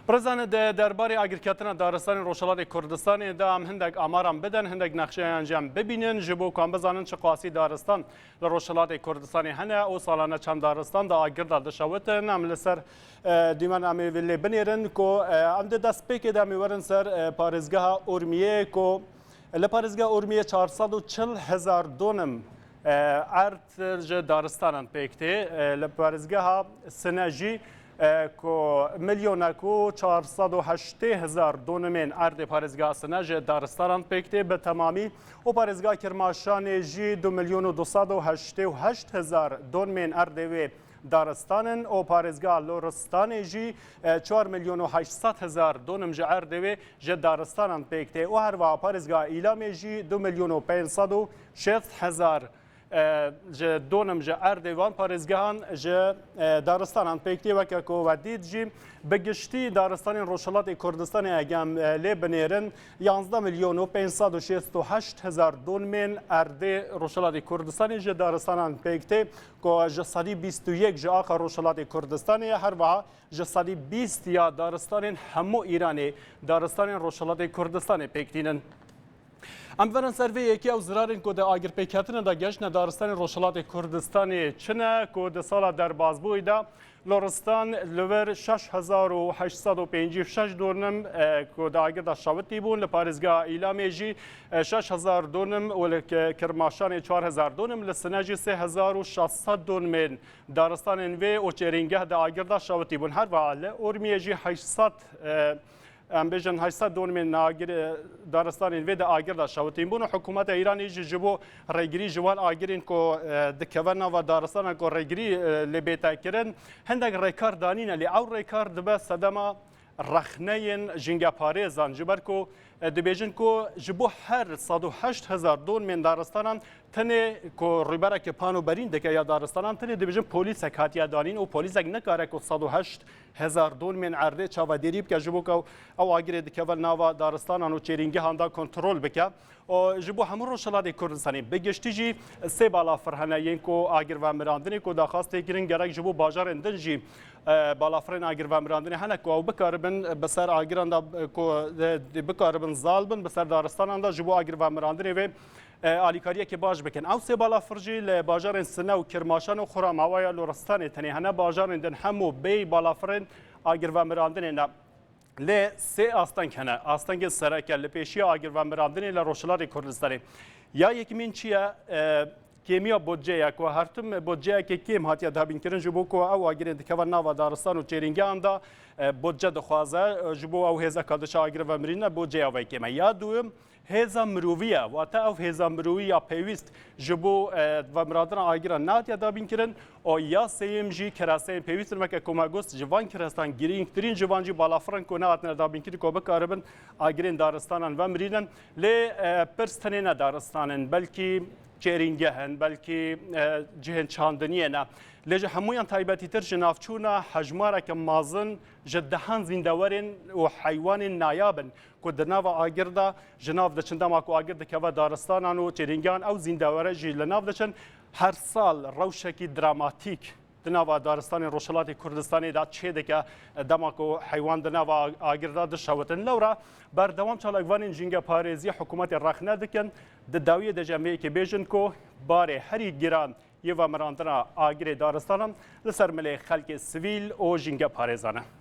برزان درباره اگرکتنا دارستان روشلات کردستان دام هندک آمارم بدن هندک نقشه انجام ببینن جبو کام بزنن چه قاسی دارستان لروشلات کردستانی هنه او سالانه چند دارستان دا آگرد دشوت نام لسر دیمان امی ولی بنیرن کو ام دست پیک دامی ورن سر پارزگاه اورمیه کو لپارزگاه اورمیه 440,000 دونم ارت دارستان پیکته لپارزگاه سنجی کو میلیون کو 408,000 دونمین ارد پارزگاه سنج دارستان پیکته به تمامی و پارزگاه کرماشان جی 2,288,000 دونمین ارد و دارستانن و پارزگاه لورستان جی 4,800,000 دونم جه ارد و جه دارستان پیکته و هر و پارزگاه ایلام جی 2,506,000 جه دونم جه اردوان پارزگاهان جه دارستان پیکتی وکه کو و دید جی بگشتی دارستان روشلات کردستان اگم لی بنیرن 11,568,000 دونمین ارده روشلات کردستان جه دارستان پیکتی کو جه صدی 21 جه آخر روشلات کردستان هر وها جه صدی 20 یا دارستان همو ایرانی دارستان روشلات کردستان پیکتینن ام ورن سروی یکی از زرارین که در آگر پیکتن در گشت دارستان روشلات کردستانی چنه که در سال در بازبوی دا لورستان لور 6,856 دونم که در آگر در شوتی بون لپارزگاه ایلامی جی 6,000 دونم و کرماشان 4,000 دونم لسنجی 3,600 دونم دارستان وی و چرینگه در آگر در شوتی بون هر وعله اورمیه جی 800 ام بیشتر 800 دونم ناگر دارستان وید آگر دا شوتیم بون حکومت ایرانی جبو رگری جوان آگرین کو دکونا و دارستان کو رگری لبیت کردن هندک ریکار دانین لی او ریکار دبه صدما رخنین جنگ پاریزان جبر کو دبیجن کو جبو هر 108,000 دونم دارستان تنه کو ریبره که پانو برین دکه یا دارستان تنه دبیجن پلیس کاتیا دانین و پلیس نکاره کو 108,000 دونم عرضه چاودیری بکه جبو کو او آگر دکول ناوا دارستان و چرینگه هندا کنترل بکه و جبو همون روشلات کردستانی بگشتی جی سه بالا فرهنه ین کو آگر و مراندنی کو داخواست گیرن گرک جبو بازار اندن جی بالا فرهنه آگر و مراندنی هنه کو بکاربن بسر آگران دا کو بکاربن زالبن بسر دارستان دا جبو آگر و مراندنی و آلیکاریه که باش بکن او سه بالا فرجی لباجار سنه و کرماشان و خورم هوای لورستان تنی هنه باجار اندن همو بی بالا فرن آگر و مراندنی نه لی سه آستانگ هنه آستانگ سرکه لپیشی آگر و مراندنی لروشلات کردستانی یا یکمین چیه کیمیا بودجه کو هرتم بودجه که کیم هاتیا دابین کردن جبو کو او آگرین دکوان ناوا دارستان و چرینگه اندا بودجه دخوازه جبو او هزا کادش آگر و مرینه بودجه اوی کیمه یا دوم هزا مرویه و تا او هزا مرویه پیوست جبو و مرادن آگران ناتیا دابین کردن او یا سیم جی کراسه پیوست مکه کوماگوست جوان کرستان گیرینگ ترین جوان جی بالا فرانکو نات دابین کردن کو بکاربن آگرین دارستانن و مرینن لی پرستنه دارستانن بلکی چرینگه هن بلکه جهن چاندنیه نه لجه همویان تایباتی تر جنافچونا حجماره که مازن جدهان زندورین و حیوان نایابن که دناو آگرده جناف دچن دماکو آگرده که و دارستانان و چرینگان او زندوره جی لناف دچن هر سال روشکی دراماتیک دناوا دارستان روشلات کردستانی دا چه دکه دماکو حیوان دناوا آگرده دشوتن لورا بردوام چالاگوان جنگ پارێزی حکومت رخنه دکن داوی دجمعی که بیجن کو باره هری گیران یه و مراندنا آگر دارستانم لسر ملی خلق سویل و جنگ پارێزانه